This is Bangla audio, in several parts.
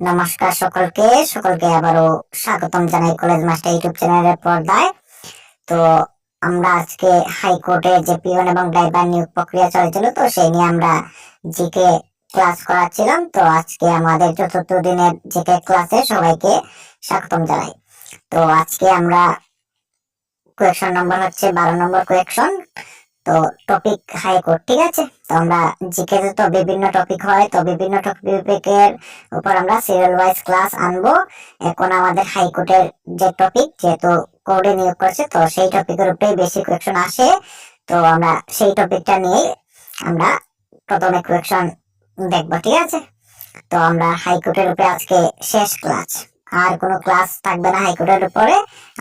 নমস্কার সকলকে সকলকে আবারও স্বাগতম জানাই কলেজ মাস্টার ইউটিউব চ্যানেলের পর্দায়। তো আমরা আজকে হাইকোর্টে যে পিওন এবং ড্রাইভার নিয়োগ প্রক্রিয়া চলছিল, তো সেই নিয়ে আমরা জিকে ক্লাস করাচ্ছিলাম। তো আজকে আমাদের চতুর্থ দিনের জিকে ক্লাসে সবাইকে স্বাগতম জানাই। তো আজকে আমরা কোয়েকশন নম্বর হচ্ছে 12 নম্বর কোয়েকশন। তো টপিক হাইকোর্ট, ঠিক আছে। তো আমরা জিকে তো বিভিন্ন টপিক হয়, তো বিভিন্ন টপিকের উপর আমরা সিরিয়াল ওয়াইজ ক্লাস আনবো। এখন আমাদের হাইকোর্টের যে টপিক, যেহেতু কোর্টে নিয়োগ করছে, তো সেই টপিকের উপরেই বেশি কোয়েকশন আসে। তো আমরা সেই টপিকটা নিয়ে আমরা প্রথমে কোয়েকশন দেখবো, ঠিক আছে। তো আমরা হাইকোর্টের উপরে আজকে শেষ ক্লাস, আর কোনো ক্লাস থাকবে না হাইকোর্টের উপরে।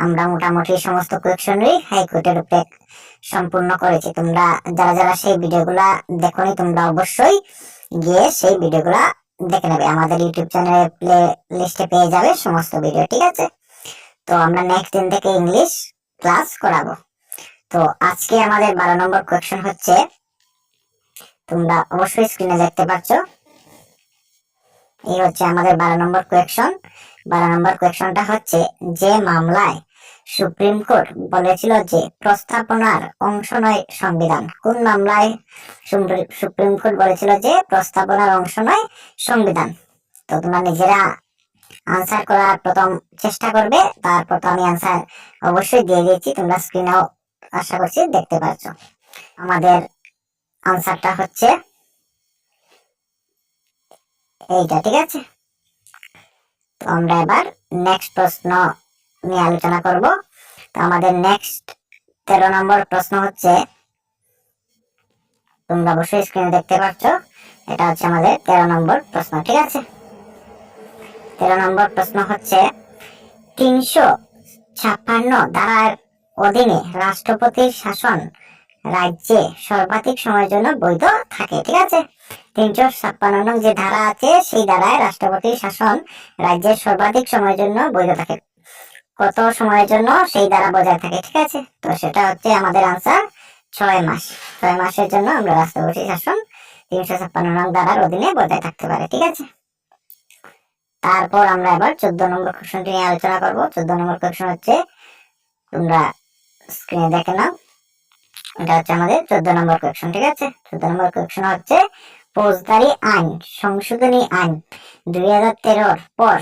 আমরা মোটামুটি সমস্ত কোয়েকশনই হাইকোর্টের উপরে সম্পূর্ণ করেছি। তোমরা যারা যারা সেই ভিডিওগুলা দেখোনি, তোমরা অবশ্যই গিয়ে সেই ভিডিওগুলা দেখে নেবে। আমাদের ইউটিউব চ্যানেলে প্লে লিস্টে পেয়ে যাবে সমস্ত ভিডিও, ঠিক আছে। তো আমরা নেক্সট দিন থেকে ইংলিশ ক্লাস করাবো। তো আজকে আমাদের 12 নম্বর কোয়েকশন হচ্ছে, তোমরা অবশ্যই স্ক্রিনে দেখতে পাচ্ছ, এই হচ্ছে আমাদের 12 নম্বর কোয়েকশন। 12 নম্বর কোয়েকশনটা হচ্ছে, যে মামলায় সুপ্রিম কোর্ট বলেছিল যে প্রস্তাবনার অংশ নয় সংবিধান। কোন মামলায় সুপ্রিম কোর্ট বলেছিল যে প্রস্তাবনার অংশ নয় সংবিধান? তো তোমরা নিজেরা আনসার করার প্রথম চেষ্টা করবে, তারপর তো আমি আনসার অবশ্যই দিয়ে দিয়েছি, তোমরা স্ক্রিনেও আশা করছি দেখতে পাচ্ছ। আমাদের আনসারটা হচ্ছে এইটা, ঠিক আছে। তো আমরা এবার নেক্সট প্রশ্ন নিয়ে আলোচনা করব। তো আমাদের নেক্সট 13 নম্বর প্রশ্ন হচ্ছে, তোমরা অবশ্যই স্ক্রিনে দেখতে পাচ্ছ, এটা হচ্ছে আমাদের 13 নম্বর প্রশ্ন, ঠিক আছে। 13 নম্বর প্রশ্ন হচ্ছে, 356 ধারার অধীনে রাষ্ট্রপতির শাসন রাজ্যে সর্বাধিক সময়ের জন্য বৈধ থাকে, ঠিক আছে। 356 নং যে ধারা আছে, সেই ধারায় রাষ্ট্রপতির শাসন রাজ্যের সর্বাধিক সময়ের জন্য বৈধ থাকে। কত সময়ের জন্য সেই ধারা বজায় থাকে, ঠিক আছে। তো সেটা হচ্ছে আমাদের আনসার 6 মাস। 6 মাসের জন্য আমরা রাষ্ট্রপতি শাসন 356 নং ধারার অধীনে বজায় থাকতে পারে, ঠিক আছে। তারপর আমরা এবার 14 নম্বর কোয়েকশনটি নিয়ে আলোচনা করব। 14 নম্বর কোয়েকশন হচ্ছে, তোমরা স্ক্রিনে দেখে নাও, এটা হচ্ছে আমাদের 14 নম্বর কোয়েকশন, ঠিক আছে। 14 নম্বর কোয়েকশন হচ্ছে, ফৌজদারি আইন সংশোধনী আইন 2013 পর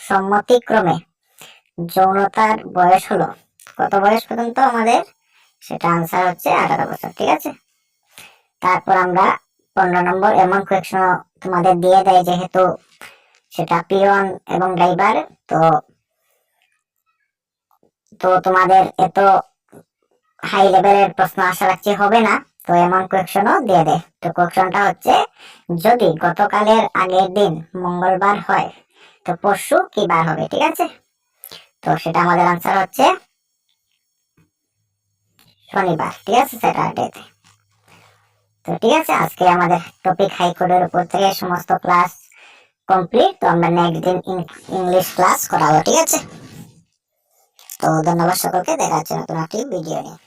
সম্মতিক্রমে যৌনতার বয়স হলো কত বয়স পর্যন্ত আমাদের? সেটা আনসার হচ্ছে 18 বছর, ঠিক আছে। তারপর আমরা 15 নম্বর, এমন কোয়েকশন তোমাদের দিয়ে দেয় যেহেতু সেটা পিয়ন এবং ড্রাইভার, তো তোমাদের এত হাই লেভেলের প্রশ্ন আশা রাখছি হবে না। তো এমন কোয়েকশনও দিয়ে দেয়। তো কোয়েকশনটা হচ্ছে, যদি গতকালের আগের দিন মঙ্গলবার হয় তো পরশু কি বার হবে, ঠিক আছে। তো সেটা আমাদের আনসার হচ্ছে শনিবার, ঠিক আছে, স্যাটারডেতে। তো ঠিক আছে, আজকে আমাদের টপিক হাইকোর্টের উপর থেকে সমস্ত ক্লাস কমপ্লিট। তো আমরা নেক্সট দিন ইংলিশ ক্লাস করাবো, ঠিক আছে। তো ধন্যবাদ সকলকে, দেখা হচ্ছে নতুন একটি ভিডিও নিয়ে।